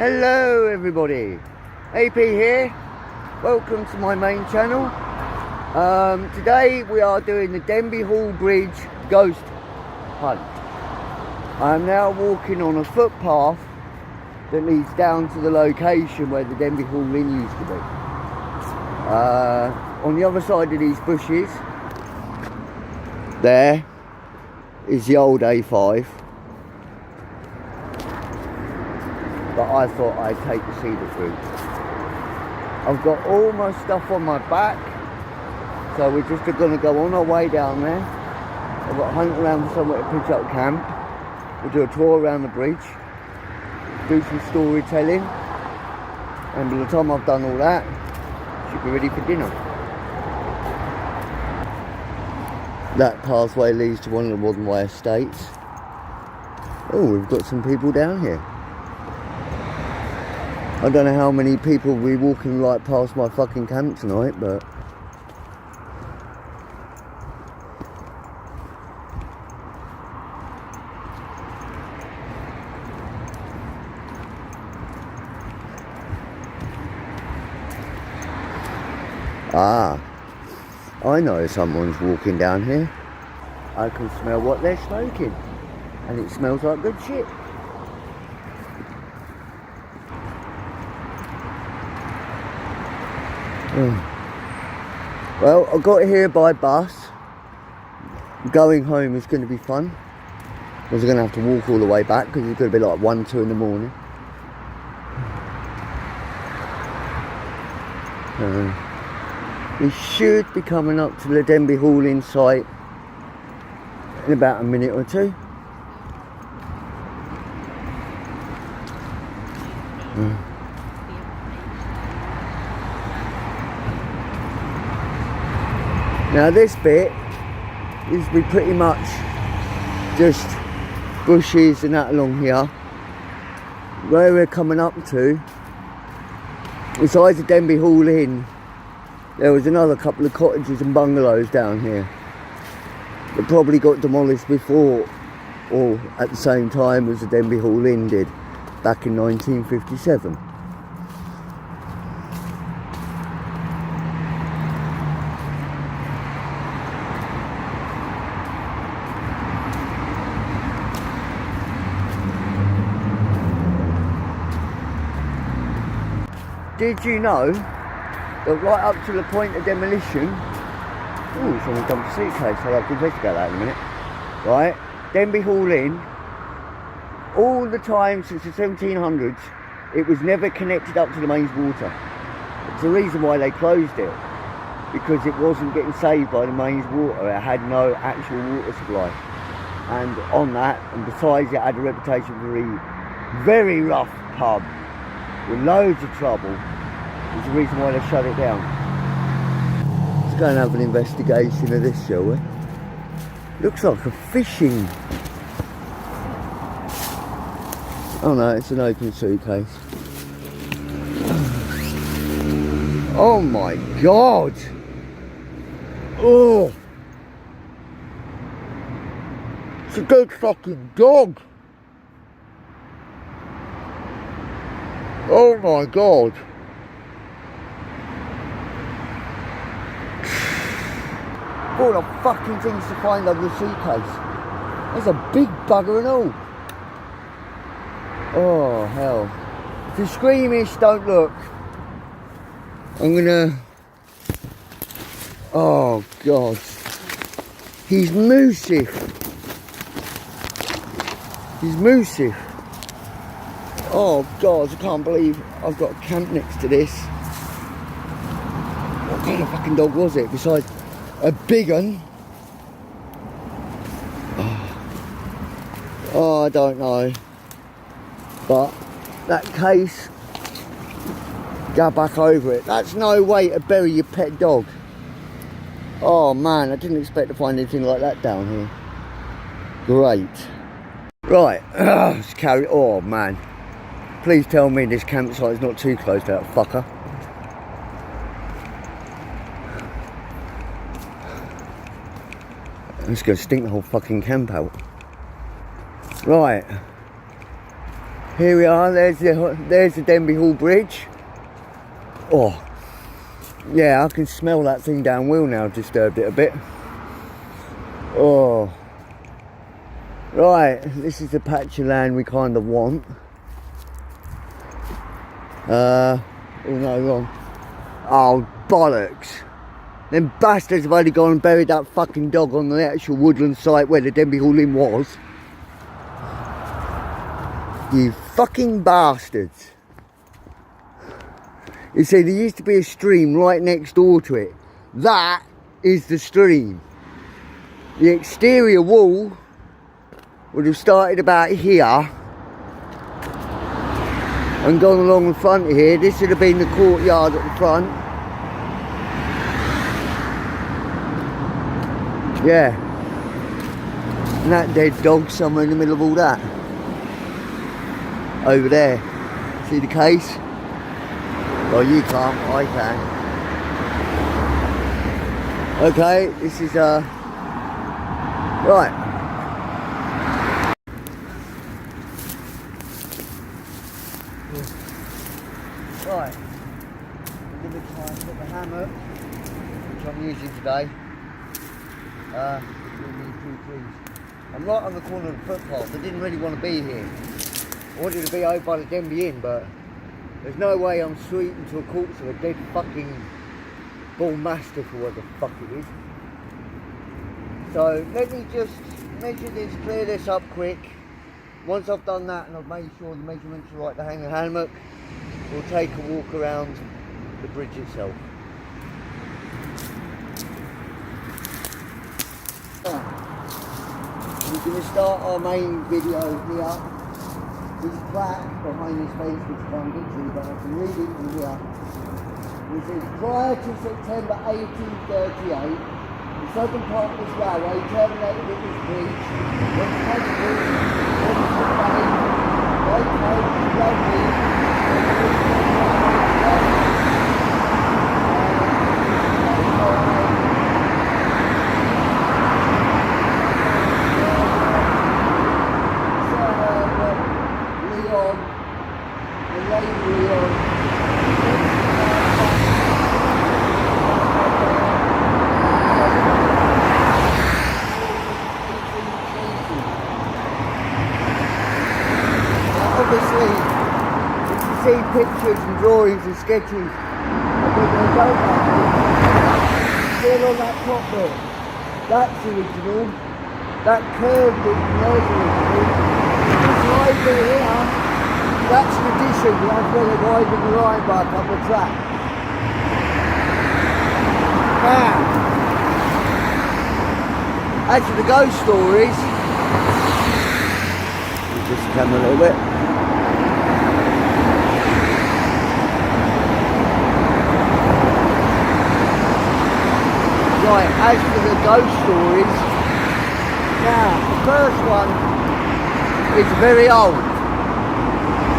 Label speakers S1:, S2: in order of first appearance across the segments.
S1: Hello everybody, AP here, welcome to my main channel. Today we are doing the Denbigh Bridge ghost hunt. I am now walking on a footpath that leads down to the location where the Denbigh Inn used to be. On the other side of these bushes, there is the old A5. But I thought I'd take the scenic route. I've got all my stuff on my back, so we're just going to go on our way down there. I've got to hunt around for somewhere to pitch up camp. We'll do a tour around the bridge, do some storytelling, and by the time I've done all that, should be ready for dinner. That pathway leads to one of the modern way estates. Oh, we've got some people down here. I don't know how many people will be walking right past my fucking camp tonight, but I know someone's walking down here. I can smell what they're smoking, and it smells like good shit. Well, I got here by bus. Going home is going to be fun. I was going to have to walk all the way back because it's going to be like 1, 2 in the morning. We should be coming up to the Denbigh Inn site in about a minute or two. Now this bit is pretty much just bushes and that along here. Where we're coming up to, besides the Denbigh Inn, there was another couple of cottages and bungalows down here that probably got demolished before or at the same time as the Denbigh Inn did back in 1957. Did you know that right up to the point of demolition, oh, someone dumped a suitcase, I'll have to investigate that in a minute, right, Denbigh Inn, all the time since the 1700s, it was never connected up to the mains water. It's the reason why they closed it, because it wasn't getting saved by the mains water, it had no actual water supply. And on that, and besides it had a reputation for a very rough pub, with loads of trouble, is the reason why they shut it down. Let's go and have an investigation of this, shall we? Looks like a fishing. Oh no, it's an open suitcase. Oh my god! Oh! It's a dead fucking dog! Oh my god. All the fucking things to find under the suitcase. There's a big bugger and all. Oh hell. If you're squeamish, don't look. I'm gonna... Oh god. He's moosive. He's moosive. Oh god, I can't believe I've got a camp next to this. What kind of fucking dog was it besides a big one? Oh, I don't know. But that case, go back over it. That's no way to bury your pet dog. Oh man, I didn't expect to find anything like that down here. Great. Right, let's carry. Oh man. Please tell me this campsite is not too close to that fucker. Let's go stink the whole fucking camp out. Right. Here we are, there's the Denbigh Hall Bridge. Oh, yeah, I can smell that thing downwill now, disturbed it a bit. Oh. Right, this is the patch of land we kind of want. Oh no, wrong. Oh, bollocks. Them bastards have only gone and buried that fucking dog on the actual woodland site where the Denbigh Hall Inn was. You fucking bastards. You see, there used to be a stream right next door to it. That is the stream. The exterior wall would have started about here and gone along the front of here. This would have been the courtyard at the front. Yeah. And that dead dog somewhere in the middle of all that. Over there. See the case? Well, you can't, I can. Okay, this is right. Right. I'm going to try and put the hammer, which I'm using today. Between these two trees. I'm right on the corner of the footpath. I didn't really want to be here. I wanted to be over by the Denbigh Inn, but there's no way I'm sweeping to a corpse of a dead fucking bull mastiff or what the fuck it is. So let me just measure this, clear this up quick. Once I've done that and I've made sure the measurements are right to hang the hammock, we'll take a walk around the bridge itself. We're going to start our main video here. This plaque behind this fence, which I can't get to, but I can read it from here. It says, prior to September 1838, the southern part of this railway terminated at this bridge, when Denbigh, White Coat, Rugby, obviously, if you see pictures and drawings and sketches, I think they don't like it. Still on that top there, that's original. That curved bit there's original. This line bit here, that's an addition. That's where they widened the line by a couple of tracks. Now, as for the ghost stories, just come a little bit. Right, as for the ghost stories, now the first one is very old.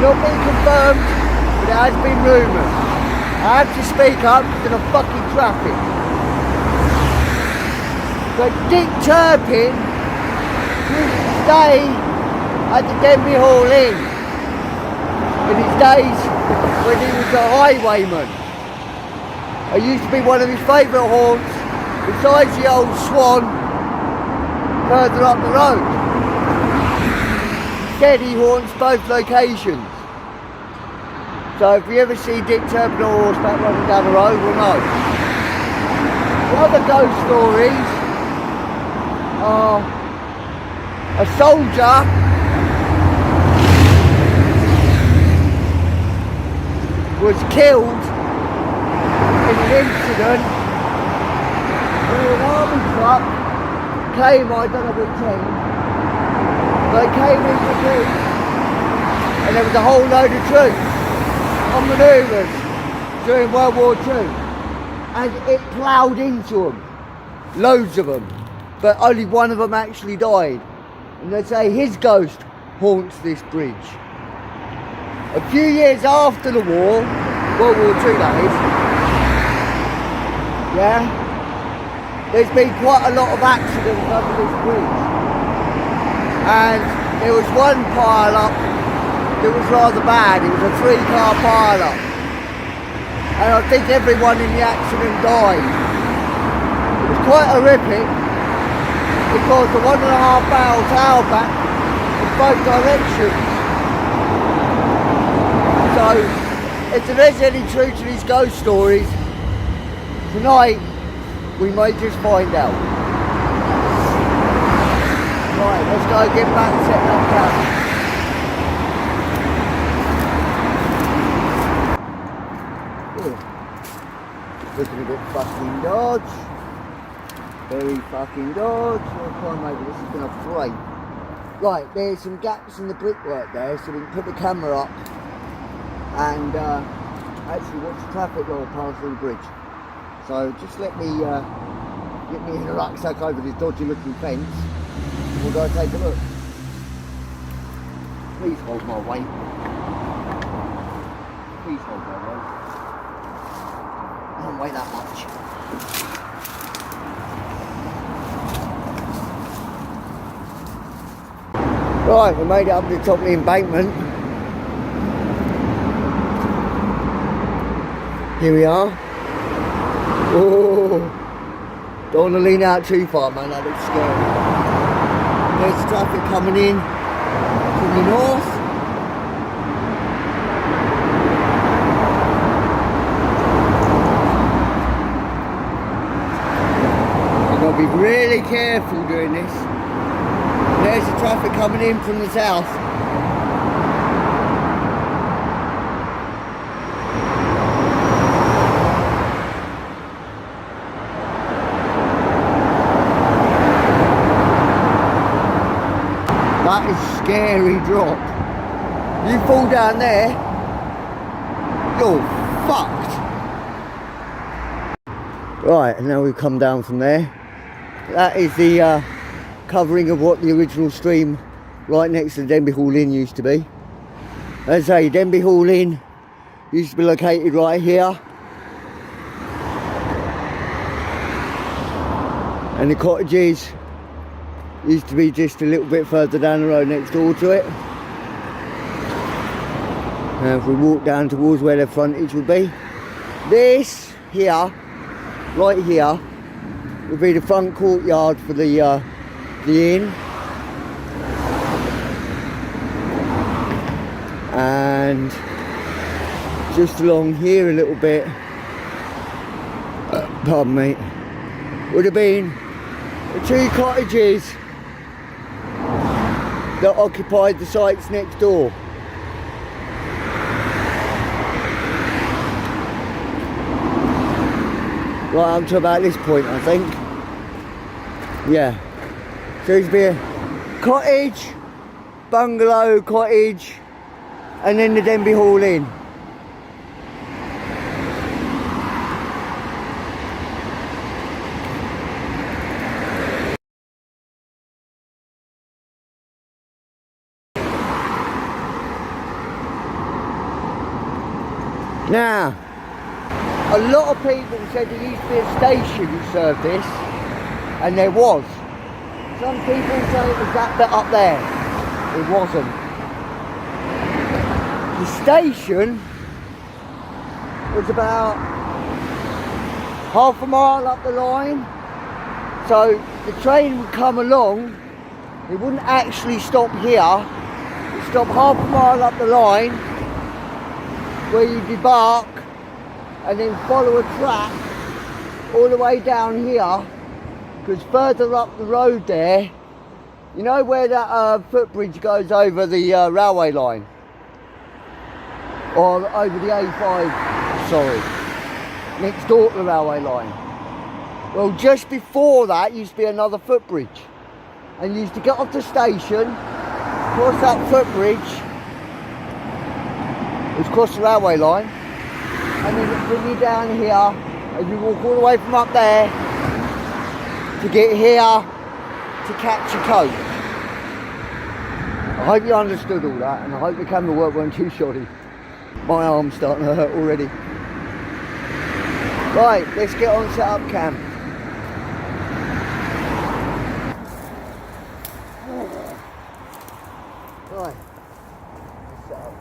S1: Not been confirmed, but it has been rumoured. I have to speak up because of fucking traffic. But Dick Turpin used to stay at the Denbigh Hall Inn in his days when he was a highwayman. It used to be one of his favourite haunts, besides the old Swan further up the road. He said he haunts both locations. So if you ever see Dick Turpin on horseback running down the road, we'll know. The other ghost stories are a soldier was killed in an incident where an army truck came, I don't know which team, they came into Leeds and there was a whole load of troops on manoeuvres during World War II and it ploughed into them, loads of them, but only one of them actually died, and they say his ghost haunts this bridge. A few years after the war, World War II that is, yeah, there's been quite a lot of accidents under this bridge. And there was one pile up It was rather bad. It was a 3-car pile-up. And I think everyone in the accident died. It was quite horrific because the 1.5 barrel tailback in both directions. So, if there is any truth to these ghost stories, tonight we may just find out. Right, let's go get back and set up camp. Looking a bit fucking dodge. Very fucking dodge. We'll climb over. This is going to break. Right, there's some gaps in the brickwork there, so we can put the camera up and actually watch the traffic roll past the bridge. So just let me get me in a rucksack over this dodgy looking fence. We'll go take a look. Please hold my weight. Please hold my weight. I don't weigh that much. Right, we made it up to the top of the embankment. Here we are. Oh, don't want to lean out too far, man, that looks scary. There's traffic coming in from the north. Be really careful doing this. There's the traffic coming in from the south. That is a scary drop. You fall down there, you're fucked. Right, and now we've come down from there. That is the covering of what the original stream right next to the Denbigh Hall Inn used to be. As I say, Denbigh Hall Inn used to be located right here. And the cottages used to be just a little bit further down the road next door to it. Now if we walk down towards where the frontage would be, this here, right here, would be the front courtyard for the inn, and just along here a little bit, pardon me, would have been the 2 cottages that occupied the sites next door. Right up to about this point, I think. Yeah. So there's be a cottage, bungalow, cottage, and then the Denbigh Hall Inn. Now, a lot of people said there used to be a station who served this, and there was. Some people say it was that bit up there. It wasn't. The station was about half a mile up the line, so the train would come along. It wouldn't actually stop here. It would stop half a mile up the line, where you debark and then follow a track all the way down here, because further up the road there, you know where that footbridge goes over the railway line, or over the A5, sorry, next door to the railway line. Well, just before that used to be another footbridge, and you used to get off the station, cross that footbridge, which crossed the railway line, and then it bring you down here, and you walk all the way from up there to get here to catch a coach. I hope you understood all that, and I hope the camera work weren't too shoddy. My arm's starting to hurt already. Right, let's get on set up camp. Right, let's set up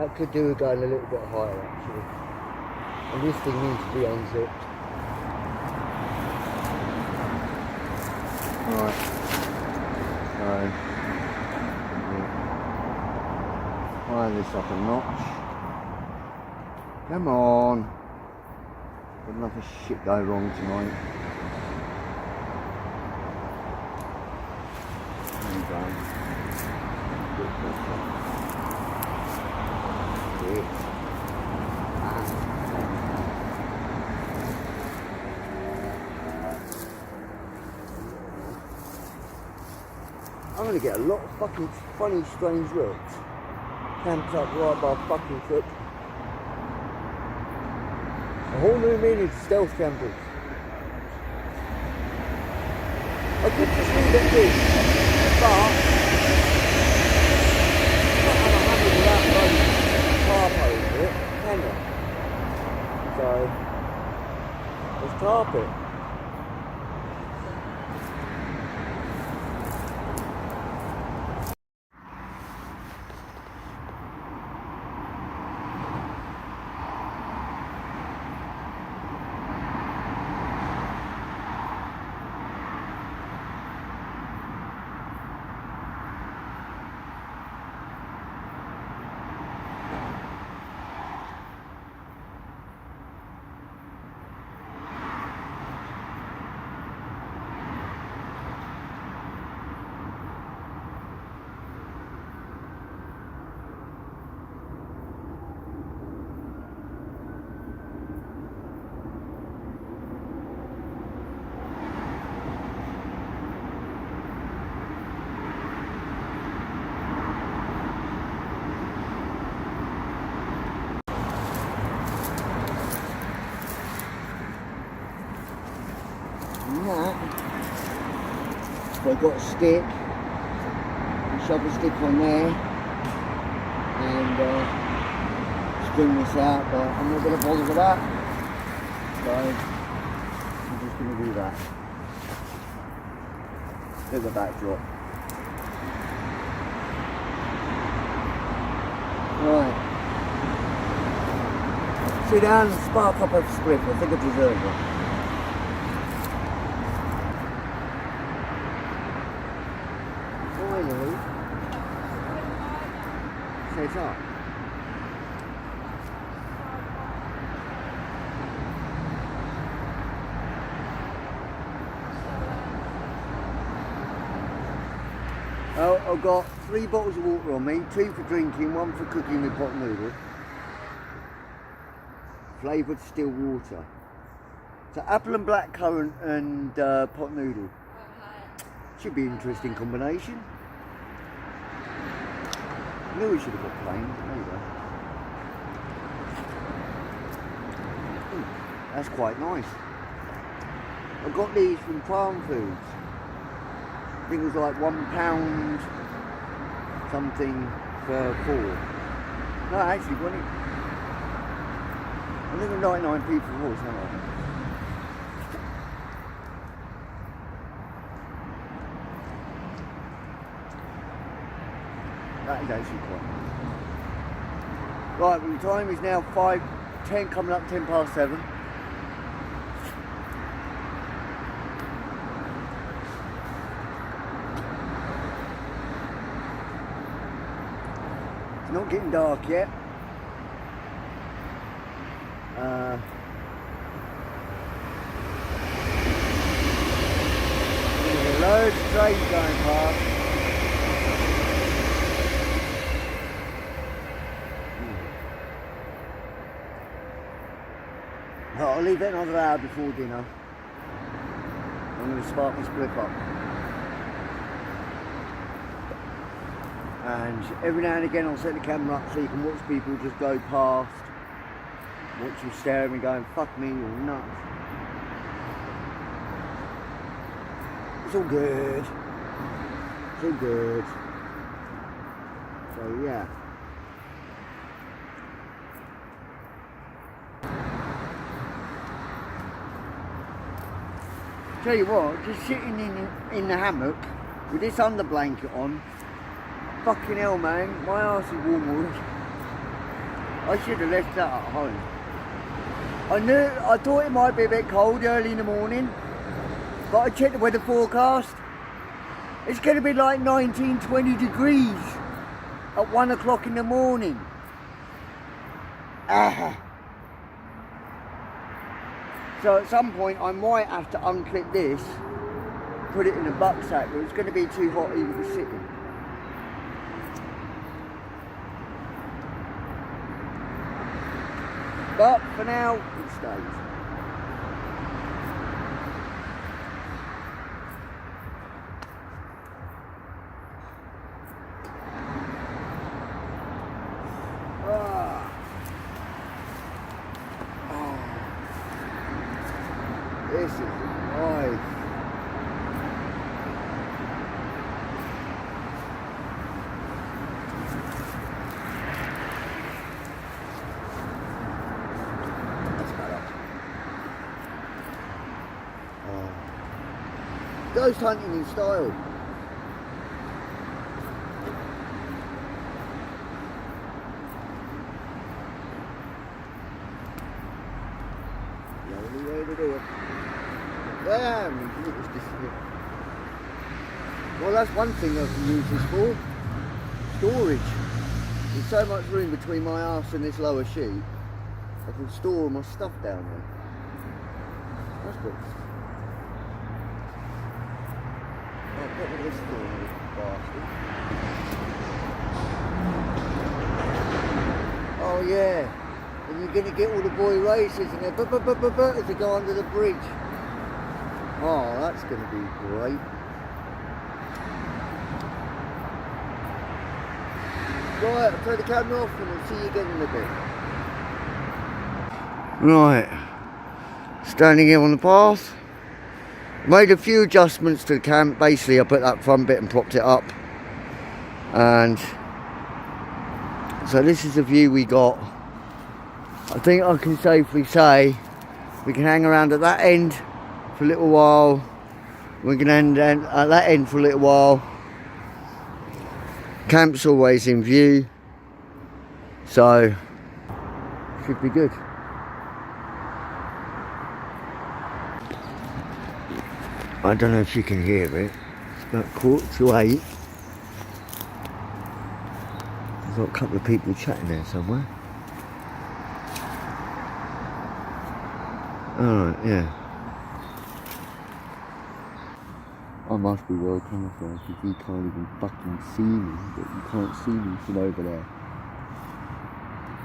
S1: That could do with going a little bit higher actually. And this thing needs to be unzipped. Right. So, fire this up a notch. Come on. Got enough of shit go wrong tonight. There you go. Good pressure. I'm going to get a lot of fucking funny, strange looks. Camped up right by a fucking foot. A whole new meaning to stealth campers. I could just leave it be, but not have a hammer without going tarp over it, can you? So, let's tarp it. So I've got a stick, shove a stick on there and string this out, but I'm not going to bother with that, so I'm just going to do that. There's a backdrop. Right. Sit down and spark up a spliff. I think I deserve it. Finally, set up. Oh, I've got 3 bottles of water on me, 2 for drinking, 1 for cooking with pot noodle. Flavoured still water. So apple and blackcurrant and pot noodle. Should be an interesting combination. I knew we should have got plain. There you go. Ooh, that's quite nice. I got these from Farm Foods. I think it was like £1 something for 4. No, actually, when it, I think it was 99p for 4, something like that. That is actually quite nice. Right, well, the time is now 5:10, coming up 10 past 7. It's not getting dark yet. There's loads of trains going past. I'll leave it another hour before dinner. I'm going to spark this clip up. And every now and again I'll set the camera up so you can watch people just go past, watch them stare at me going, fuck me, you're nuts. It's all good. It's all good. So yeah. Tell you what, just sitting in the hammock with this under blanket on, fucking hell man, my arse is warm already. I should have left that at home. I thought it might be a bit cold early in the morning, but I checked the weather forecast. It's going to be like 19, 20 degrees at 1 o'clock in the morning. So at some point I might have to unclip this, put it in a bucksack, but it's going to be too hot even to sit in. But for now, it stays. This is nice. Ghost hunting in style. The only way to do it. Damn, you can just disappear. Well, that's one thing I can use this for. Storage. There's so much room between my arse and this lower sheet. I can store all my stuff down there. That's good. What was this for, you bastard? Oh yeah, and you're going to get all the boy races and they're as they go under the bridge. Oh, that's going to be great. Right, I'll turn the camera off and we'll see you again in a bit. Right, standing here on the path. Made a few adjustments to the camp. Basically I put that front bit and propped it up, and so this is the view we got. I think I can safely say we can hang around at that end for a little while, we can end at that end for a little while. Camp's always in view, so should be good. I don't know if you can hear it. It's about 7:45. There's got a couple of people chatting there somewhere. Alright, yeah. I must be well camouflaged because you can't even fucking see me, but you can't see me from over there.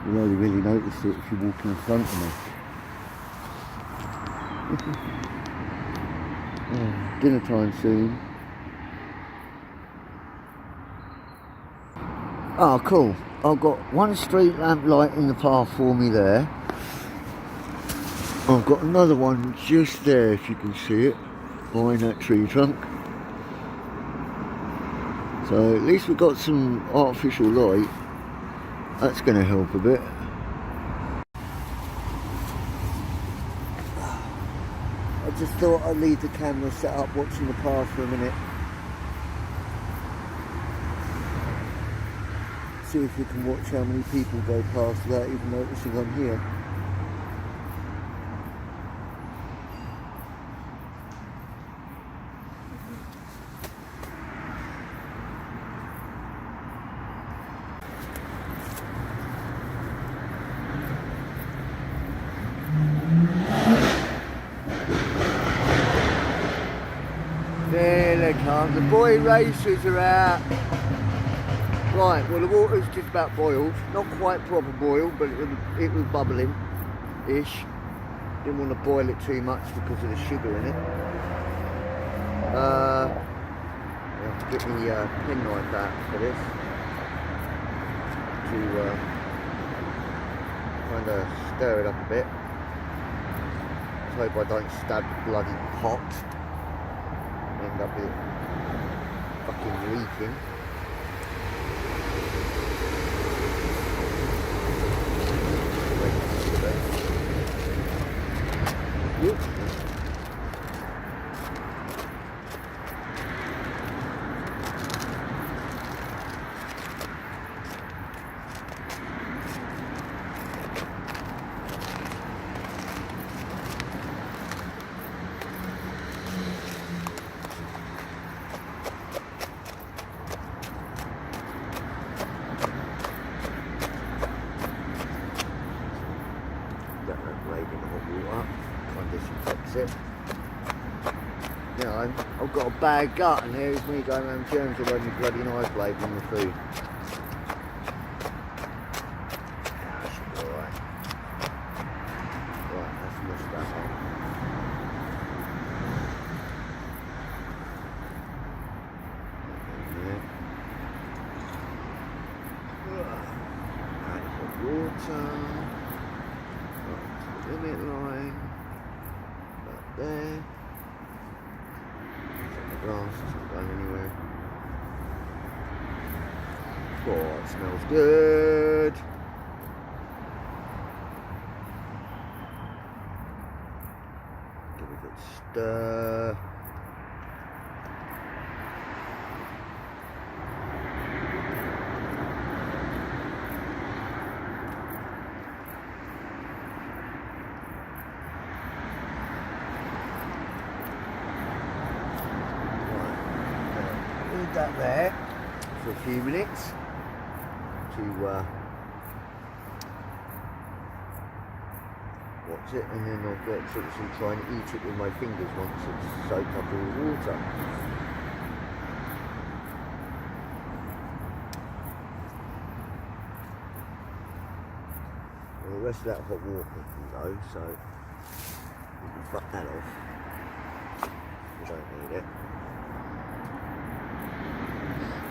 S1: You'll only really notice it if you walk in front of me. Dinner time soon. Oh, cool. I've got one street lamp light in the path for me there. I've got another one just there, if you can see it, behind that tree trunk. So at least we've got some artificial light. That's going to help a bit. I just thought I'd leave the camera set up watching the path for a minute. See if we can watch how many people go past without even noticing I'm here. There they come, the boy racers are out. Right, well the water's just about boiled, not quite proper boiled, but it was bubbling-ish. Didn't want to boil it too much because of the sugar in it. I have to get the penknife out for this to kind of stir it up a bit. Let's hope I don't stab the bloody pot. End up with it fucking leaking. Yep. bad gut, and here's me going around germs all over my bloody knife blade on the food. That should be alright. Right, let's mush that on. Add hot water. Right to the limit line. About there. Glass isn't going anywhere. Oh, it smells good. Give it a good stir. That there for a few minutes to watch it, and then I'll get to try and eat it with my fingers once it's soaked up all the water. Well, the rest of that hot water can go, so we can fuck that off. We don't need it.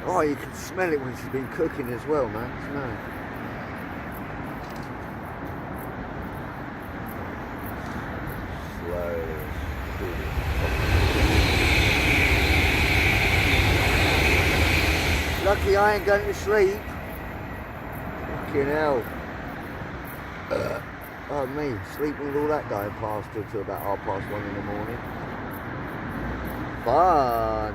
S1: Oh, you can smell it when it's been cooking as well, man. Smell it. Slowly. Lucky I ain't going to sleep. Fucking hell. Oh me, sleeping with all that going past till about 1:30 in the morning. Fun.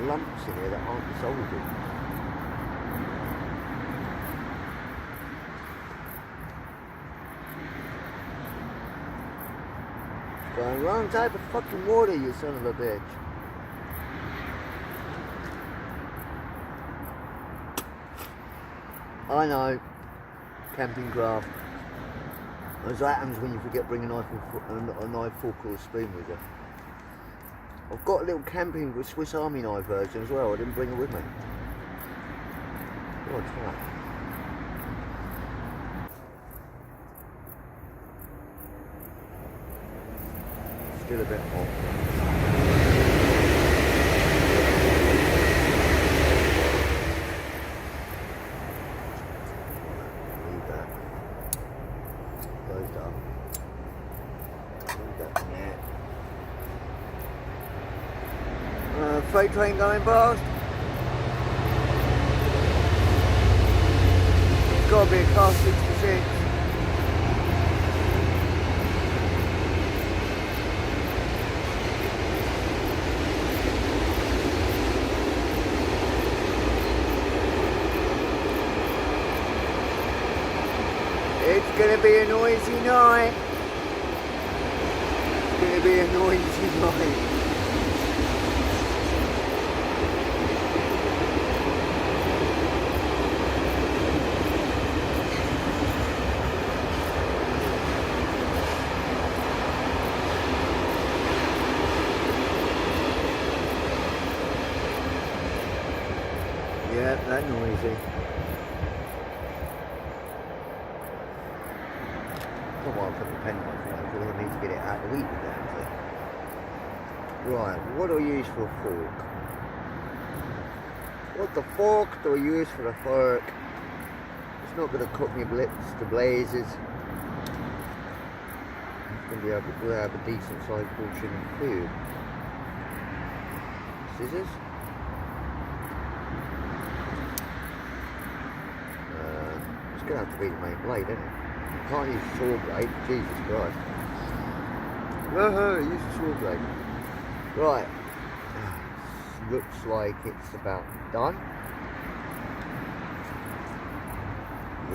S1: Lumps in here that aren't soldered. Going wrong type of fucking water, you son of a bitch. I know. Camping craft. That's what happens when you forget to bring a knife, fork or a spoon with you. I've got a little camping with Swiss Army knife version as well. I didn't bring it with me. Oh, try. Still a bit hot. Leave that. Closed up. Leave that in there. Freight train going past. It's got to be a car 66. It's going to be a noisy night. It's going to be a noisy night. Yeah, that noisy. Come on, put the pen on my phone because I need to get it out of the week down to. Right, what do I use for a fork? What the fork do I use for a fork? It's not going to cook me blips to blazes. It's going to be able to grab a decent sized portion of food. Scissors. It's going to have to be the main blade, isn't it? You can't use a saw blade, Jesus Christ. No, use a saw blade. Right. Looks like it's about done.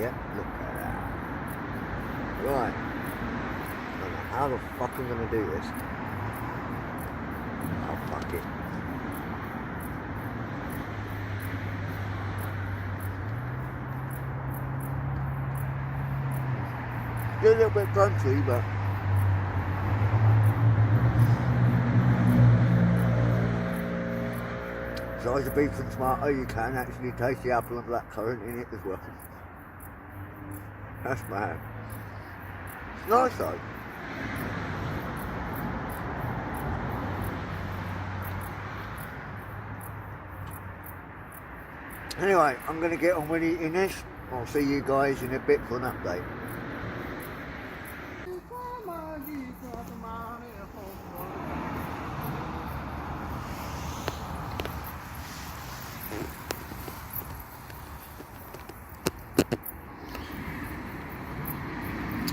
S1: Yep, look at that. Right. I don't know how the fuck I'm going to do this. Oh, fuck it. Still a little bit crunchy, but besides the beef and tomato, you can actually taste the apple and blackcurrant in it as well. That's mad. It's nice though. Anyway, I'm going to get on with eating this. I'll see you guys in a bit for an update.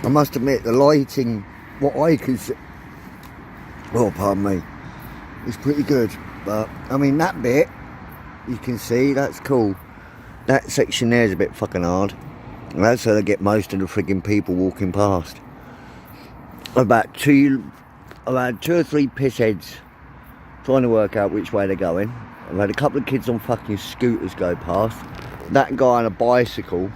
S1: I must admit, the lighting, what I could see, oh pardon me, is pretty good. But I mean, that bit you can see, that's cool. That section there is a bit fucking hard. And that's how they get most of the frigging people walking past. I've had two or three pissheads trying to work out which way they're going. I've had a couple of kids on fucking scooters go past. That guy on a bicycle.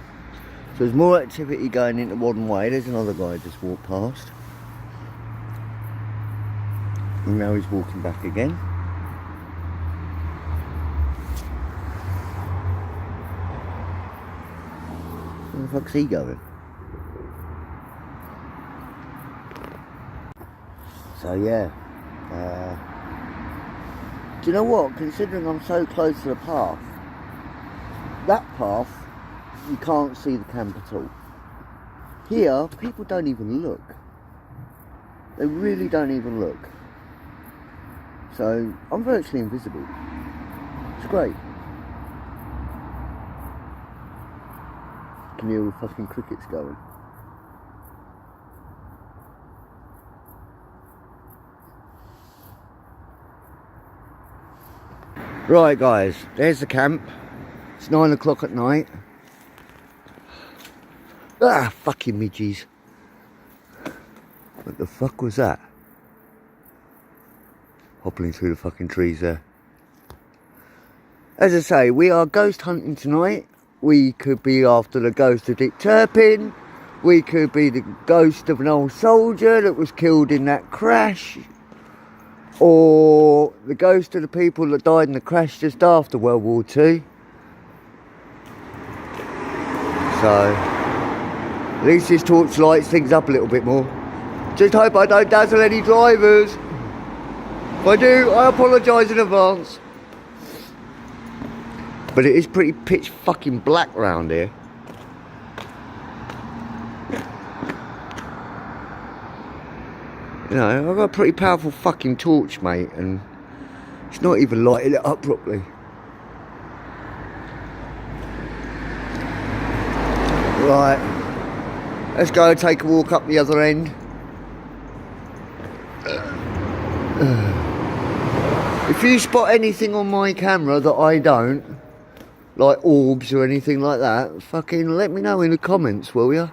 S1: So there's more activity going into one way. There's another guy just walked past. And now he's walking back again. Where the fuck's he going? So yeah. Do you know what? Considering I'm so close to the path, that path, you can't see the camp at all. Here, people don't even look. They really don't even look. So, I'm virtually invisible. It's great. Can hear the fucking crickets going. Right guys, there's the camp. It's 9 o'clock at night. Ah, fucking midgies. What the fuck was that? Hopping through the fucking trees there. As I say, we are ghost hunting tonight. We could be after the ghost of Dick Turpin. We could be the ghost of an old soldier that was killed in that crash. Or the ghost of the people that died in the crash just after World War II. So, at least this torch lights things up a little bit more. Just hope I don't dazzle any drivers. If I do, I apologise in advance. But it is pretty pitch fucking black round here. You know, I've got a pretty powerful fucking torch, mate, and it's not even lighting it up properly. Right, let's go take a walk up the other end. If you spot anything on my camera that I don't, like orbs or anything like that, fucking let me know in the comments, will ya?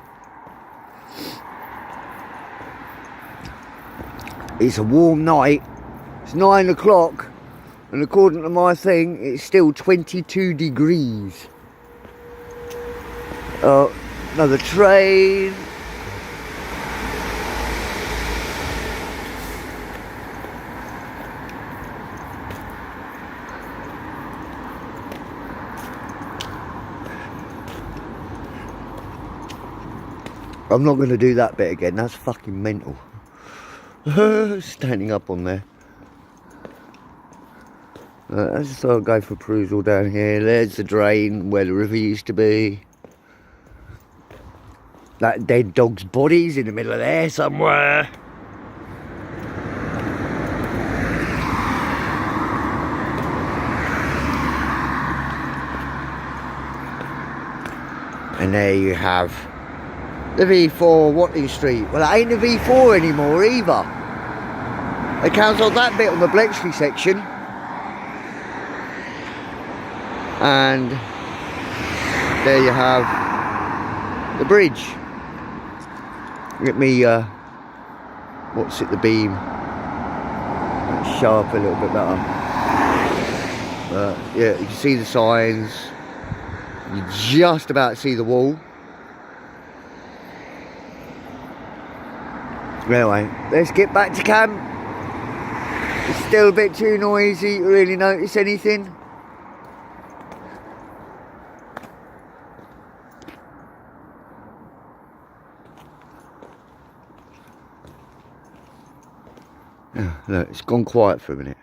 S1: It's a warm night. It's 9 o'clock, and according to my thing, it's still 22 degrees. Oh, another train. I'm not going to do that bit again. That's fucking mental. Standing up on there. I just thought I'd go for a perusal down here. There's the drain where the river used to be. That dead dog's body's in the middle of there somewhere. And there you have the V4 Watling Street. Well, it ain't the V4 anymore either. They cancelled that bit on the Bletchley section. And there you have the bridge. Let me, what's it, the beam. Show up a little bit better. Yeah, you can see the signs. You just about see the wall. Anyway, let's get back to camp. It's still a bit too noisy to really notice anything. Look, it's gone quiet for a minute.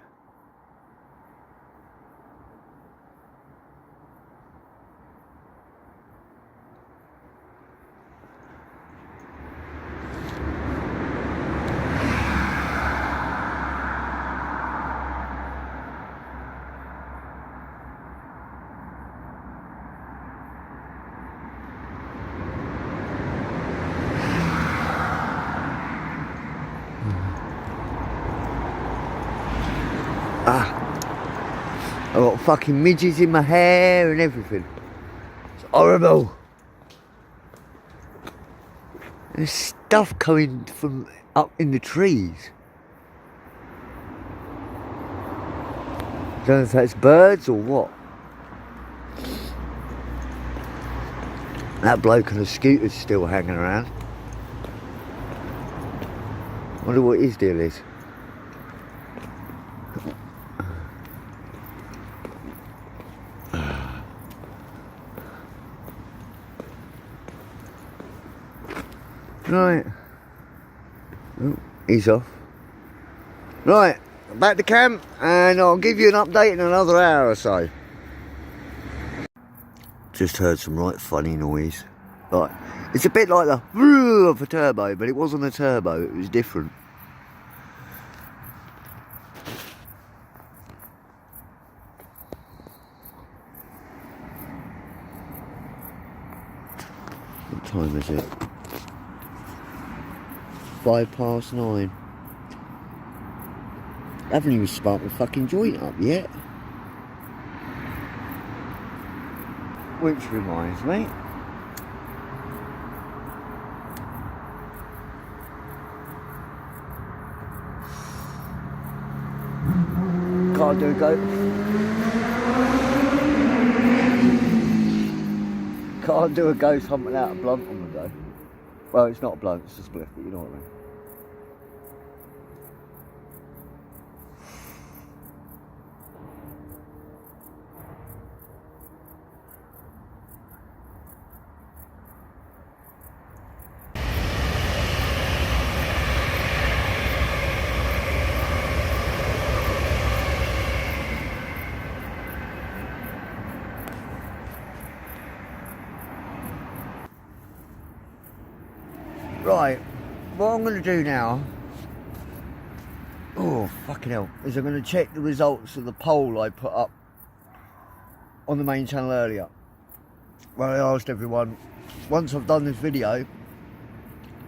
S1: I've got fucking midges in my hair and everything. It's horrible. There's stuff coming from up in the trees. I don't know if that's birds or what. That bloke on a scooter's still hanging around. Wonder what his deal is. Right. Oh, he's off. Right, back to camp, and I'll give you an update in another hour or so. Just heard some right funny noise. Right, it's a bit like the of a turbo, but it wasn't a turbo, it was different. What time is it? 9:05. I haven't even sparked the fucking joint up yet. Which reminds me, can't do a go. Can't do a ghost humping out a blunt on the go. Well, it's not a blunt, it's a spliff, but you know what I mean. Right, what I'm going to do now, oh fucking hell, is I'm going to check the results of the poll I put up on the main channel earlier, where I asked everyone, once I've done this video,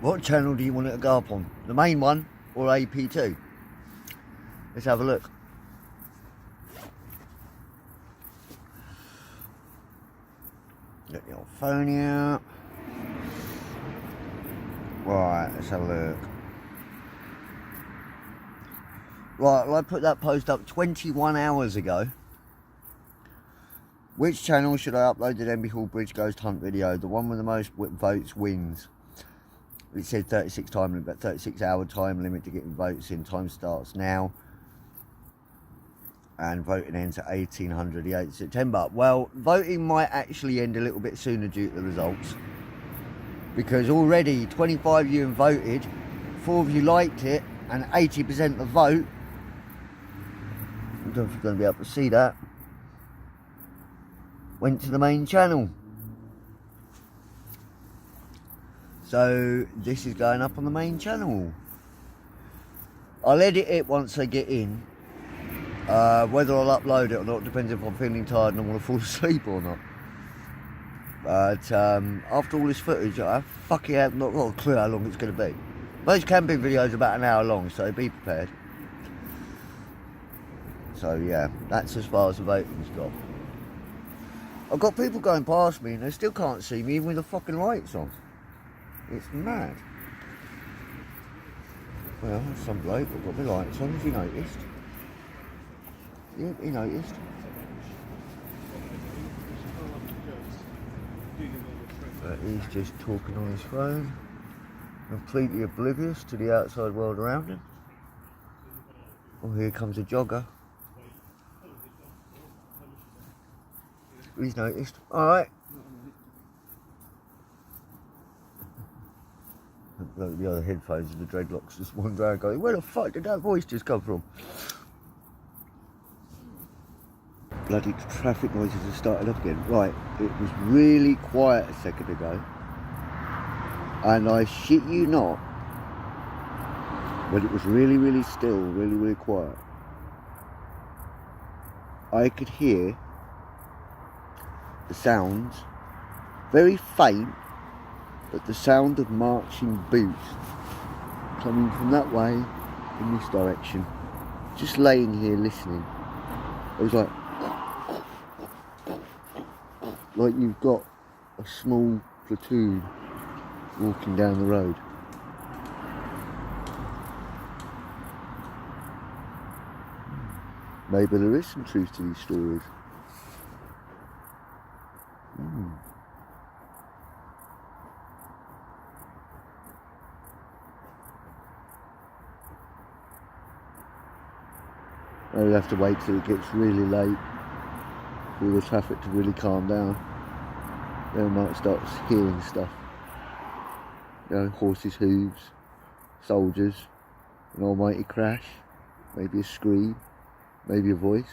S1: what channel do you want it to go up on? The main one or AP2? Let's have a look. Get the old phone out. Right, let's have a look. Right, well, I put that post up 21 hours ago. Which channel should I upload the Denbigh Bridge Ghost Hunt video? The one with the most votes wins. It said 36 time limit, but 36 hour time limit to getting votes in. Time starts now. And voting ends at 1800, the 8th of September. Well, voting might actually end a little bit sooner due to the results. Because already 25 of you have voted, 4 of you liked it, and 80% of the vote, I don't know if you're going to be able to see that, went to the main channel. So this is going up on the main channel. I'll edit it once I get in. Whether I'll upload it or not depends if I'm feeling tired and I want to fall asleep or not. But after all this footage, I fucking have not got a clue how long it's going to be. Most camping videos are about an hour long, so be prepared. So yeah, that's as far as the voting's gone. I've got people going past me and they still can't see me even with the fucking lights on. It's mad. Well, there's some bloke I've got my lights on, has he noticed? Yeah, he noticed. But he's just talking on his phone. completely oblivious to the outside world around him. Oh, here comes a jogger. He's noticed. Alright. The other headphones and the dreadlocks just wander around going, where the fuck did that voice just come from? Bloody traffic noises have started up again. Right, it was really quiet a second ago. And I shit you not, when it was really, really still, really, really quiet, I could hear the sounds, very faint, but the sound of marching boots coming from that way in this direction. Just laying here listening. It was like you've got a small platoon walking down the road. Maybe there is some truth to these stories. I'll have to wait till it gets really late for the traffic to really calm down. Then I might start hearing stuff. You know, horses' hooves, soldiers, an almighty crash, maybe a scream, maybe a voice.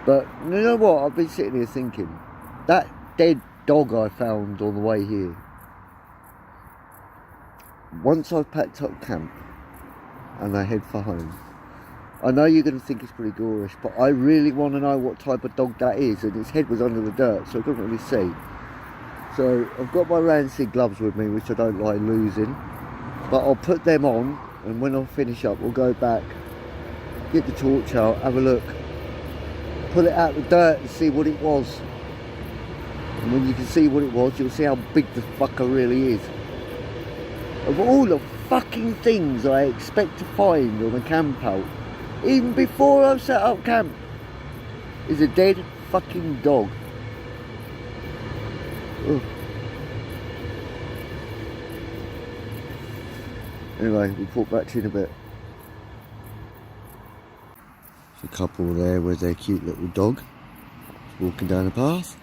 S1: But you know what, I've been sitting here thinking, that dead dog I found on the way here, once I've packed up camp and I head for home, I know you're going to think it's pretty gorish, but I really want to know what type of dog that is, and its head was under the dirt, so I couldn't really see. So I've got my rancid gloves with me, which I don't like losing, but I'll put them on, and when I finish up we'll go back, get the torch out, have a look, pull it out of the dirt and see what it was. And when you can see what it was, you'll see how big the fucker really is. Of all the fucking things I expect to find on a camp out, even before I've set up camp, is a dead fucking dog. Ugh. Anyway, we'll put back to you in a bit. There's a couple there with their cute little dog walking down the path.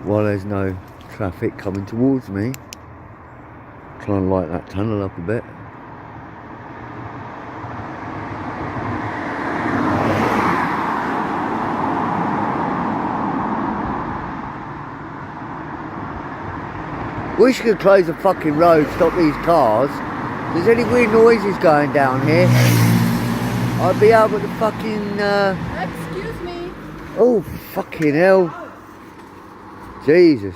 S1: While there's no traffic coming towards me, try and light that tunnel up a bit. Wish you could close the fucking road, stop these cars. If there's any weird noises going down here, I'd be able to fucking
S2: Excuse me.
S1: Oh fucking hell. Jesus.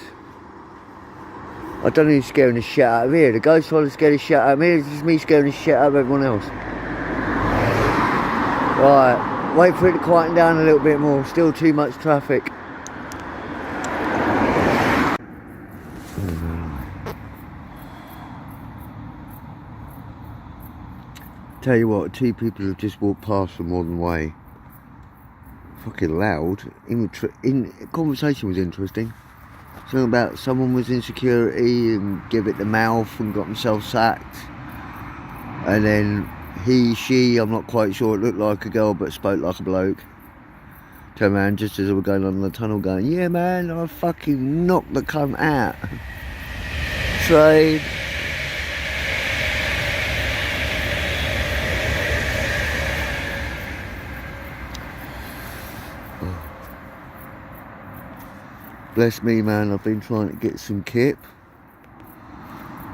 S1: I don't know who's scaring the shit out of here. The ghost trying to scare the shit out of me. It's just me scaring the shit out of everyone else. Right, wait for it to quieten down a little bit more. Still too much traffic. Tell you what, 2 people have just walked past from Modern Way. Fucking loud. Conversation was interesting. Something about someone was in security and gave it the mouth and got himself sacked. And then she, I'm not quite sure, it looked like a girl but spoke like a bloke. Turned around just as we were going on the tunnel going, yeah man, I fucking knocked the cunt out. Trade. Bless me man, I've been trying to get some kip.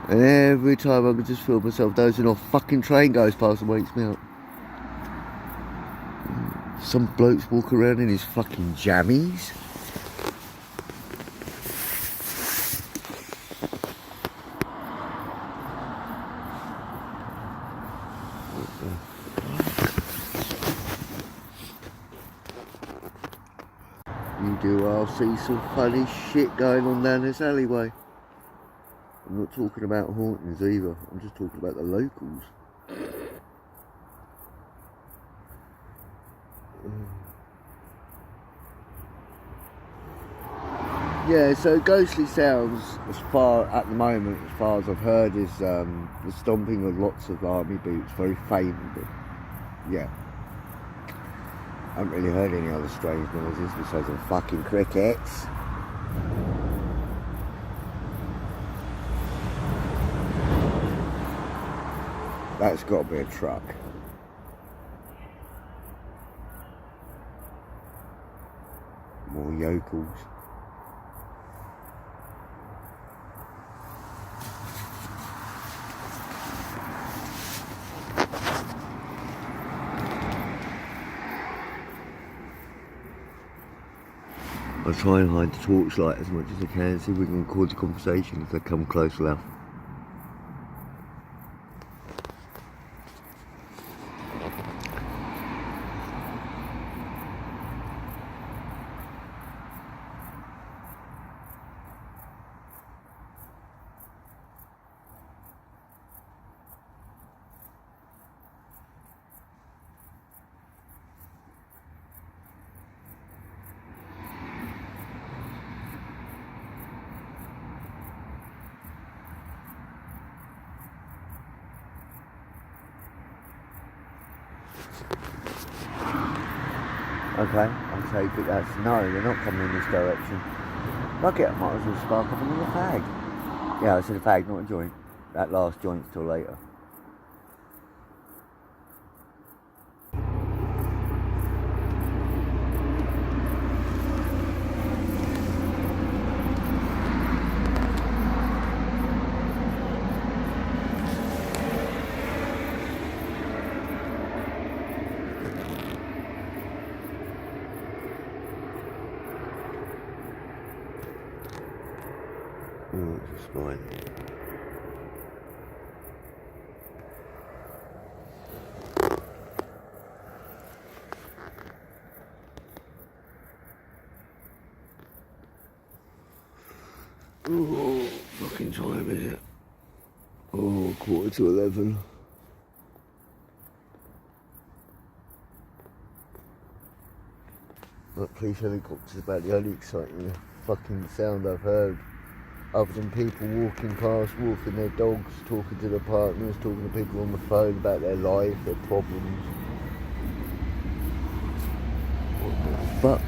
S1: And every time I can just feel myself dozing off, fucking train goes past and wakes me up. Some blokes walk around in his fucking jammies. You do, I'll see some funny shit going on down this alleyway. I'm not talking about hauntings either, I'm just talking about the locals. Yeah, so ghostly sounds, as far at the moment, as far as I've heard, is the stomping of lots of army boots, very faint, but yeah. I haven't really heard any other strange noises besides the fucking crickets. That's got to be a truck. More yokels. I'll try and hide the torchlight as much as I can, see if we can record the conversation if they come close enough. Okay, I'll take it that's no, they're not coming in this direction. Fuck it, I might as well spark up another fag. Yeah, I said a fag, not a joint. That last joint's till later. Oh, it's a spine. Oh, fucking time is it? Oh, 11:15. That police helicopter's about the only exciting fucking sound I've heard. Other than people walking past, walking their dogs, talking to their partners, talking to people on the phone about their life, their problems. What the fuck?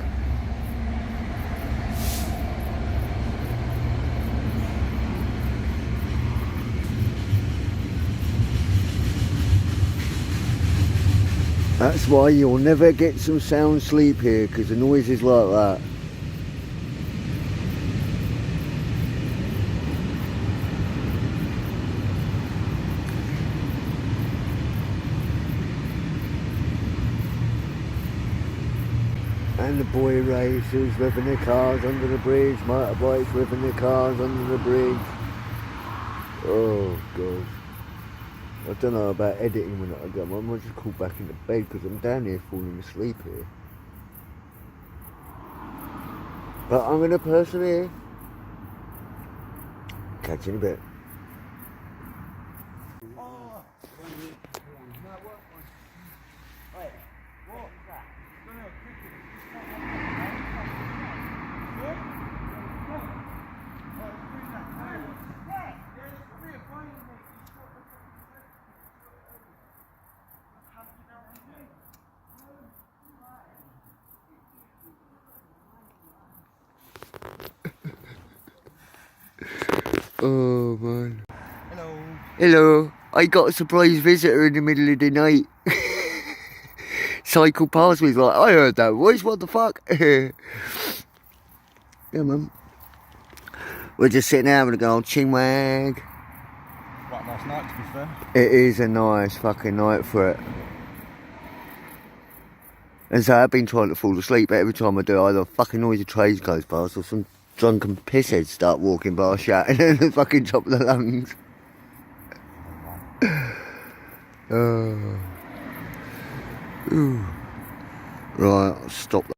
S1: That's why you'll never get some sound sleep here, because the noise is like that. And the boy racers revving their cars under the bridge, motorbikes revving their cars under the bridge. Oh, God. I don't know about editing when I go. I might just call back into bed because I'm down here falling asleep here. But I'm going to persevere. Catch you in a bit. Oh, man.
S3: Hello.
S1: Hello. I got a surprise visitor in the middle of the night. Cycle past me, like, I heard that voice, what the fuck? Yeah, man. We're just sitting there having a good old chinwag.
S3: Quite a nice night, to be fair.
S1: It is a nice fucking night for it. And so I've been trying to fall asleep, but every time I do, either a fucking noisy train goes past or some drunken pissheads start walking past shouting at the fucking top of the lungs. Ooh. Right, I'll stop that.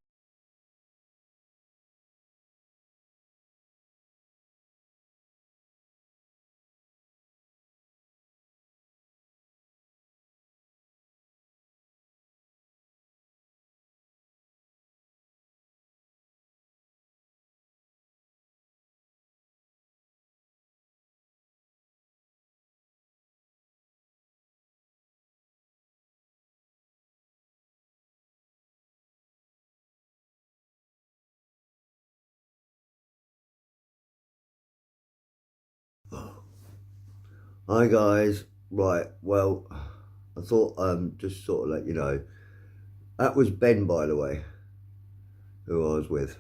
S1: Hi guys, right, well, I thought just sort of let you know, that was Ben, by the way, who I was with.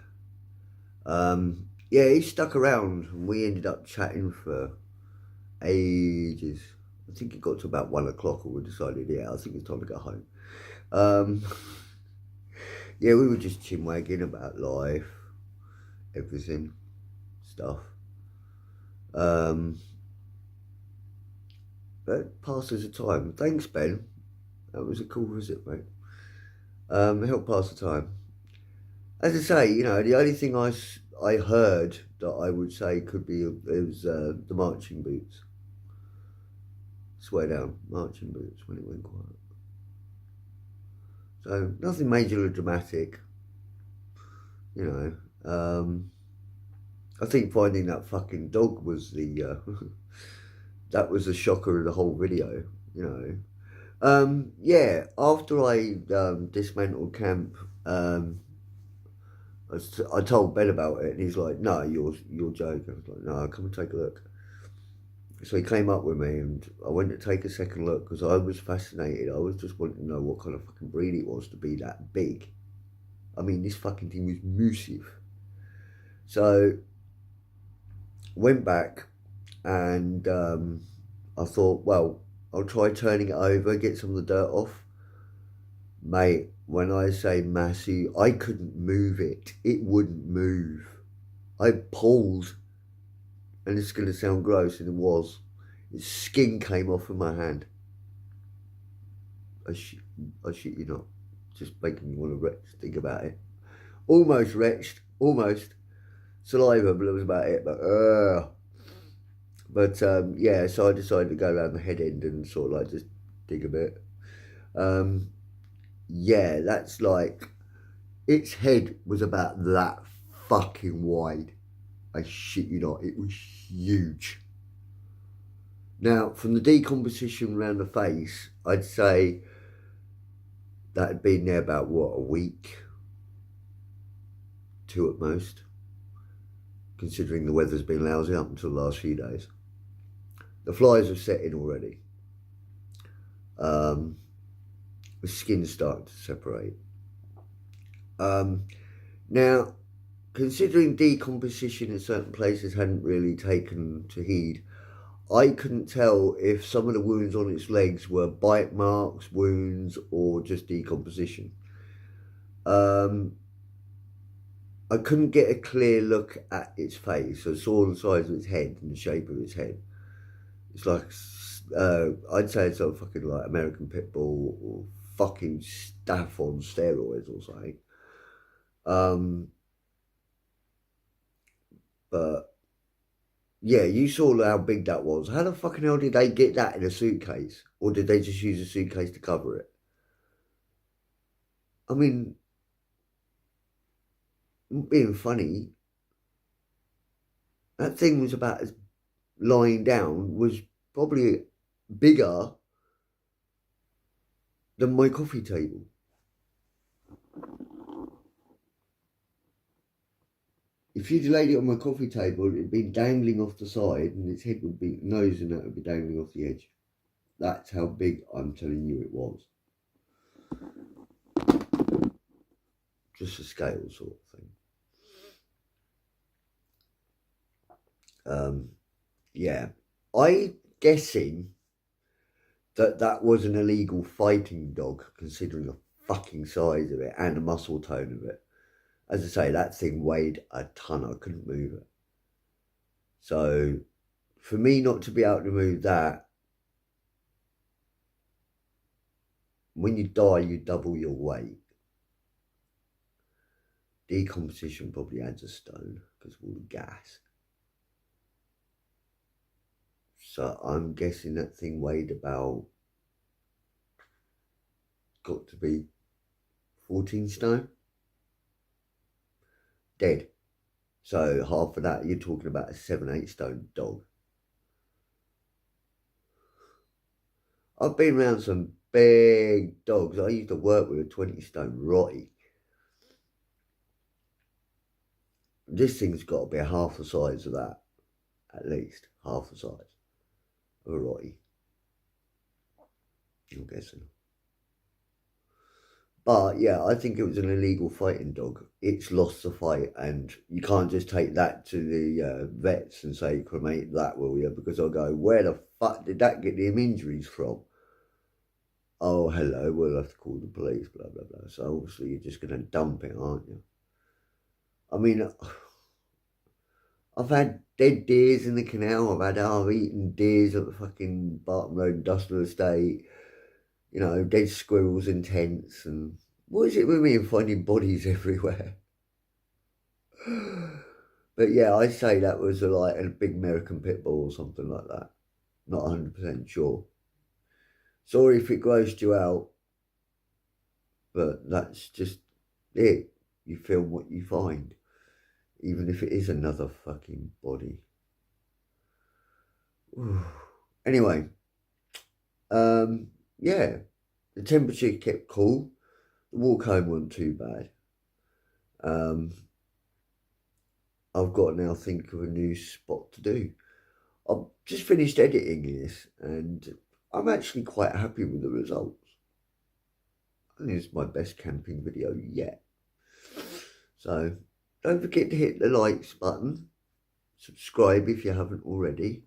S1: Yeah, he stuck around and we ended up chatting for ages. I think it got to about 1 o'clock and we decided, yeah, I think it's time to go home. Yeah, we were just chinwagging about life, everything, stuff. But passes the time. Thanks, Ben. That was a cool visit, mate. Helped pass the time. As I say, you know, the only thing I heard that I would say could be was the marching boots. Swear down, marching boots when it went quiet. So nothing major or dramatic, you know. I think finding that fucking dog was the that was the shocker of the whole video, you know. Yeah, after I dismantled camp, I told Ben about it, and he's like, "No, you're joking." I was like, "No, come and take a look." So he came up with me, and I went to take a second look because I was fascinated. I was just wanting to know what kind of fucking breed it was to be that big. I mean, this fucking thing was massive. So went back, and I thought, well, I'll try turning it over, get some of the dirt off. Mate, when I say massive, I couldn't move it. It wouldn't move. I pulled, and it's going to sound gross, and it was. Its skin came off of my hand. I shit you not. Just making me want to retch, think about it. Almost retched, almost. Saliva, but it was about it. But yeah, so I decided to go around the head end and sort of like just dig a bit. Yeah, that's like, its head was about that fucking wide. I shit you not, it was huge. Now, from the decomposition around the face, I'd say that had been there about, what, a week? 2 at most. Considering the weather's been lousy up until the last few days. The flies have set in already. The skin's starting to separate. Now, considering decomposition in certain places hadn't really taken to heed, I couldn't tell if some of the wounds on its legs were bite marks, wounds, or just decomposition. I couldn't get a clear look at its face. I saw the size of its head and the shape of its head. It's like, I'd say it's like fucking like American Pit Bull or fucking Staff on steroids or something. But yeah, you saw how big that was. How the fucking hell did they get that in a suitcase? Or did they just use a suitcase to cover it? I mean, being funny, that thing was about as lying down was probably bigger than my coffee table. If you'd laid it on my coffee table, it'd be dangling off the side and its head would be, nose and that would be dangling off the edge. That's how big I'm telling you it was. Just a scale sort of thing. Yeah. I'm guessing that was an illegal fighting dog, considering the fucking size of it and the muscle tone of it. As I say, that thing weighed a ton. I couldn't move it. So, for me not to be able to move that, when you die, you double your weight. Decomposition probably adds a stone because of all the gas. So, I'm guessing that thing weighed about, got to be 14 stone. Dead. So half of that, you're talking about a 7-8 stone dog. I've been around some big dogs. I used to work with a 20 stone Rottie. This thing's got to be half the size of that. At least half the size of a Rottie. I'm guessing. But yeah, I think it was an illegal fighting dog. It's lost the fight, and you can't just take that to the vets and say, cremate that, will you? Because I'll go, where the fuck did that get them injuries from? Oh, hello, we'll have to call the police, blah, blah, blah. So obviously you're just going to dump it, aren't you? I mean, I've had dead deers in the canal. I've eaten deers at the fucking Barton Road Industrial Estate. You know, dead squirrels in tents. And what is it with me and finding bodies everywhere? But yeah, I say that was like a big American pit bull or something like that. Not 100% sure. Sorry if it grossed you out, but that's just it. You film what you find, even if it is another fucking body. Anyway, yeah, the temperature kept cool. The walk home wasn't too bad. I've got to now think of a new spot to do. I've just finished editing this and I'm actually quite happy with the results. I think it's my best camping video yet. So don't forget to hit the likes button. Subscribe if you haven't already.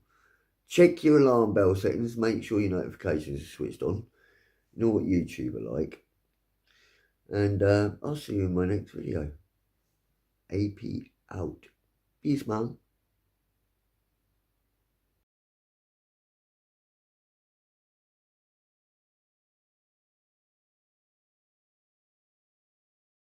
S1: Check your alarm bell settings. Make sure your notifications are switched on. You know what YouTube are like. And I'll see you in my next video. AP out. Peace, man.